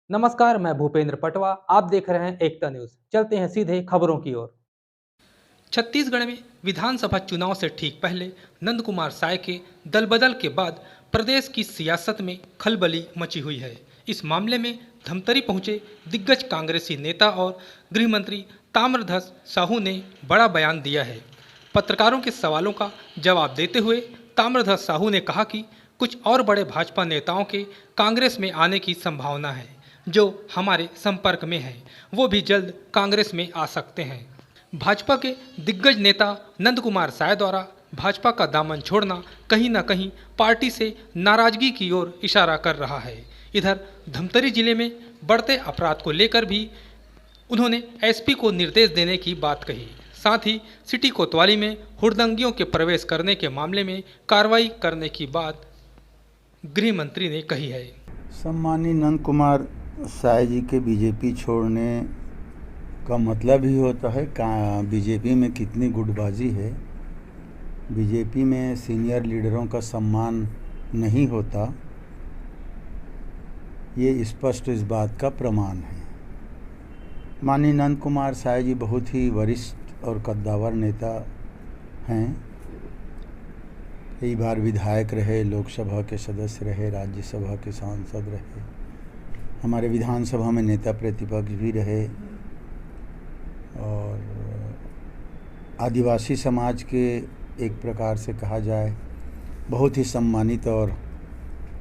नमस्कार, मैं भूपेंद्र पटवा। आप देख रहे हैं एकता न्यूज। चलते हैं सीधे खबरों की ओर। छत्तीसगढ़ में विधानसभा चुनाव से ठीक पहले नंद कुमार साय के दलबदल के बाद प्रदेश की सियासत में खलबली मची हुई है। इस मामले में धमतरी पहुंचे दिग्गज कांग्रेसी नेता और गृह मंत्री ताम्रध्वज साहू ने बड़ा बयान दिया है। पत्रकारों के सवालों का जवाब देते हुए ताम्रध्वज साहू ने कहा कि कुछ और बड़े भाजपा नेताओं के कांग्रेस में आने की संभावना है, जो हमारे संपर्क में हैं। वो भी जल्द कांग्रेस में आ सकते हैं। भाजपा के दिग्गज नेता नंद कुमार साय द्वारा भाजपा का दामन छोड़ना कहीं न कहीं पार्टी से नाराजगी की ओर इशारा कर रहा है। इधर धमतरी जिले में बढ़ते अपराध को लेकर भी उन्होंने एसपी को निर्देश देने की बात कही। साथ ही सिटी कोतवाली में हुड़दंगियों के प्रवेश करने के मामले में कार्रवाई करने की बात गृह मंत्री ने कही है। सम्मानीय नंद कुमार साय जी के बीजेपी छोड़ने का मतलब ही होता है बीजेपी में कितनी गुटबाजी है। बीजेपी में सीनियर लीडरों का सम्मान नहीं होता, ये स्पष्ट इस बात का प्रमाण है। माननीय नंद कुमार साय जी बहुत ही वरिष्ठ और कद्दावर नेता हैं। कई बार विधायक रहे, लोकसभा के सदस्य रहे, राज्यसभा के सांसद रहे, हमारे विधानसभा में नेता प्रतिपक्ष भी रहे और आदिवासी समाज के एक प्रकार से कहा जाए बहुत ही सम्मानित और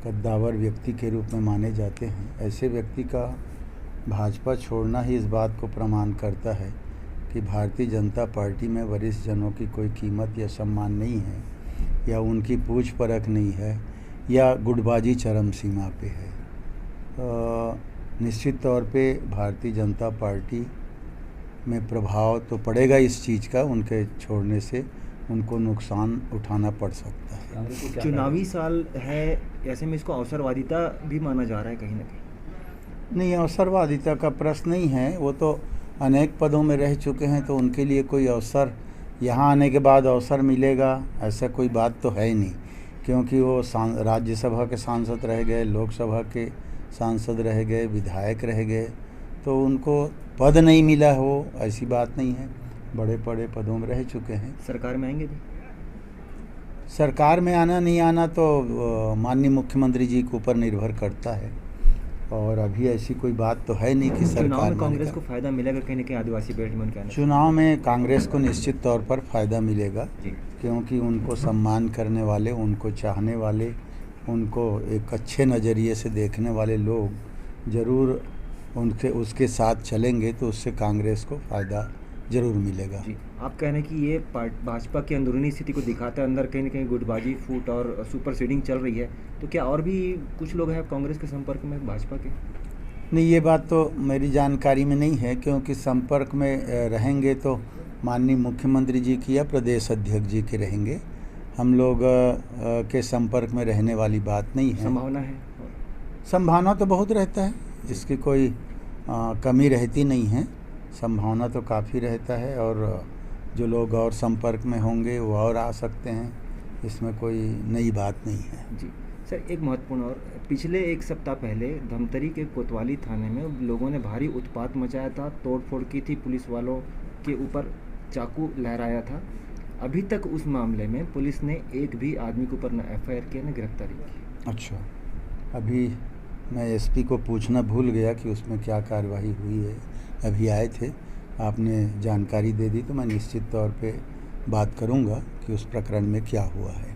कद्दावर व्यक्ति के रूप में माने जाते हैं। ऐसे व्यक्ति का भाजपा छोड़ना ही इस बात को प्रमाण करता है कि भारतीय जनता पार्टी में वरिष्ठ जनों की कोई कीमत या सम्मान नहीं है, या उनकी पूछ परख नहीं है, या गुटबाजी चरम सीमा पे है। निश्चित तौर पे भारतीय जनता पार्टी में प्रभाव तो पड़ेगा इस चीज़ का। उनके छोड़ने से उनको नुकसान उठाना पड़ सकता है। चुनावी साल है, ऐसे में इसको अवसरवादिता भी माना जा रहा है कहीं ना कहीं। नहीं, अवसरवादिता का प्रश्न नहीं है। वो तो अनेक पदों में रह चुके हैं, तो उनके लिए कोई अवसर यहाँ आने के बाद अवसर मिलेगा ऐसा कोई बात तो है ही नहीं, क्योंकि वो राज्यसभा के सांसद रह गए, लोकसभा के सांसद रह गए, विधायक रह गए, तो उनको पद नहीं मिला हो ऐसी बात नहीं है। बड़े बड़े पदों में रह चुके हैं। सरकार में आएंगे भी? सरकार में आना नहीं आना तो माननीय मुख्यमंत्री जी के ऊपर निर्भर करता है, और अभी ऐसी कोई बात तो है नहीं कि सरकार में कांग्रेस को फायदा मिलेगा कहीं ना कहीं आदिवासी बेल्ट में उनके। चुनाव में कांग्रेस को निश्चित तौर पर फायदा मिलेगा, क्योंकि उनको सम्मान करने वाले, उनको चाहने वाले, उनको एक अच्छे नज़रिए से देखने वाले लोग जरूर उसके साथ चलेंगे, तो उससे कांग्रेस को फ़ायदा जरूर मिलेगा। जी, आप कह रहे हैं कि ये भाजपा की अंदरूनी स्थिति को दिखाता है, अंदर कहीं ना कहीं गुटबाजी, फूट और सुपर सीडिंग चल रही है, तो क्या और भी कुछ लोग हैं कांग्रेस के संपर्क में भाजपा के? नहीं, ये बात तो मेरी जानकारी में नहीं है, क्योंकि संपर्क में रहेंगे तो माननीय मुख्यमंत्री जी की या प्रदेश अध्यक्ष जी के रहेंगे। हम लोग के संपर्क में रहने वाली बात नहीं है। संभावना है? संभावना तो बहुत रहता है, इसकी कोई कमी रहती नहीं है। संभावना तो काफ़ी रहता है, और जो लोग और संपर्क में होंगे वो और आ सकते हैं, इसमें कोई नई बात नहीं है। जी सर, एक महत्वपूर्ण और पिछले एक सप्ताह पहले धमतरी के कोतवाली थाने में लोगों ने भारी उत्पात मचाया था, तोड़फोड़ की थी, पुलिस वालों के ऊपर चाकू लहराया था। अभी तक उस मामले में पुलिस ने एक भी आदमी के ऊपर न FIR किया न गिरफ्तारी की। अच्छा, अभी मैं एसपी को पूछना भूल गया कि उसमें क्या कार्रवाई हुई है। अभी आए थे, आपने जानकारी दे दी, तो मैं निश्चित तौर पे बात करूंगा कि उस प्रकरण में क्या हुआ है।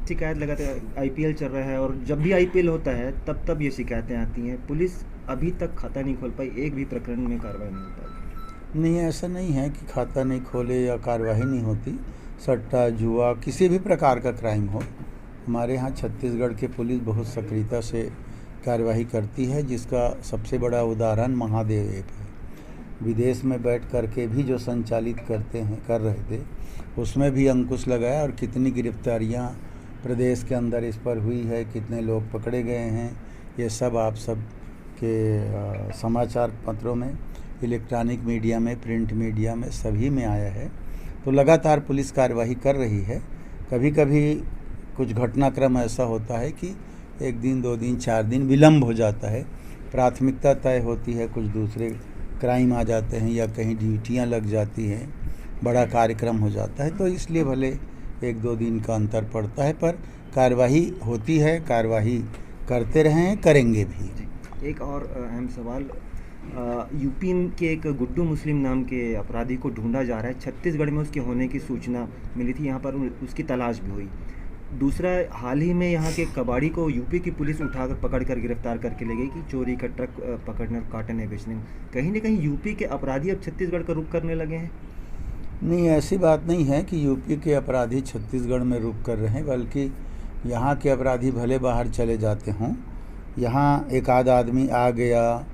शिकायत लगातार IPL चल रहा है, और जब भी IPL होता है तब ये शिकायतें आती हैं। पुलिस अभी तक खाता नहीं खोल पाई, एक भी प्रकरण में कार्रवाई नहीं हो पाई। नहीं, ऐसा नहीं है कि खाता नहीं खोले या कार्रवाई नहीं होती। सट्टा, जुआ, किसी भी प्रकार का क्राइम हो, हमारे यहाँ छत्तीसगढ़ की पुलिस बहुत सक्रियता से कार्यवाही करती है, जिसका सबसे बड़ा उदाहरण महादेव ऐप है। विदेश में बैठ करके भी जो संचालित कर रहे थे, उसमें भी अंकुश लगाया, और कितनी गिरफ्तारियां प्रदेश के अंदर इस पर हुई है, कितने लोग पकड़े गए हैं, ये सब आप सब के समाचार पत्रों में, इलेक्ट्रॉनिक मीडिया में, प्रिंट मीडिया में, सभी में आया है। तो लगातार पुलिस कार्यवाही कर रही है। कभी कभी कुछ घटनाक्रम ऐसा होता है कि 1 दिन 2 दिन 4 दिन विलम्ब हो जाता है। प्राथमिकता तय होती है, कुछ दूसरे क्राइम आ जाते हैं या कहीं ड्यूटियाँ लग जाती हैं, बड़ा कार्यक्रम हो जाता है, तो इसलिए भले 1-2 दिन का अंतर पड़ता है, पर कार्यवाही होती है, कार्यवाही करते रहें, करेंगे भी। एक और अहम सवाल, यूपी के एक गुड्डू मुस्लिम नाम के अपराधी को ढूंढा जा रहा है। छत्तीसगढ़ में उसके होने की सूचना मिली थी, यहाँ पर उसकी तलाश भी हुई। दूसरा, हाल ही में यहाँ के कबाड़ी को यूपी की पुलिस उठाकर पकड़कर गिरफ्तार करके ले गई कि चोरी का ट्रक पकड़ने और काटने बेचने में। कहीं ना कहीं यूपी के अपराधी अब छत्तीसगढ़ का रुख करने लगे हैं। नहीं, ऐसी बात नहीं है कि यूपी के अपराधी छत्तीसगढ़ में रुक कर रहे हैं, बल्कि यहाँ के अपराधी भले बाहर चले जाते हों, यहाँ एक आध आदमी आ गया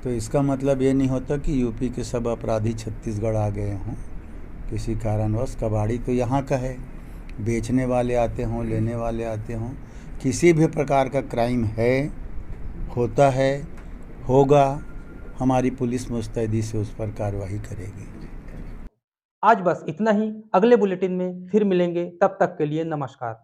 तो इसका मतलब ये नहीं होता कि यूपी के सब अपराधी छत्तीसगढ़ आ गए हों। किसी कारणवश कबाड़ी तो यहाँ का है, बेचने वाले आते हों, लेने वाले आते हों, किसी भी प्रकार का क्राइम है, होता है, होगा, हमारी पुलिस मुस्तैदी से उस पर कार्रवाई करेगी। आज बस इतना ही। अगले बुलेटिन में फिर मिलेंगे, तब तक के लिए नमस्कार।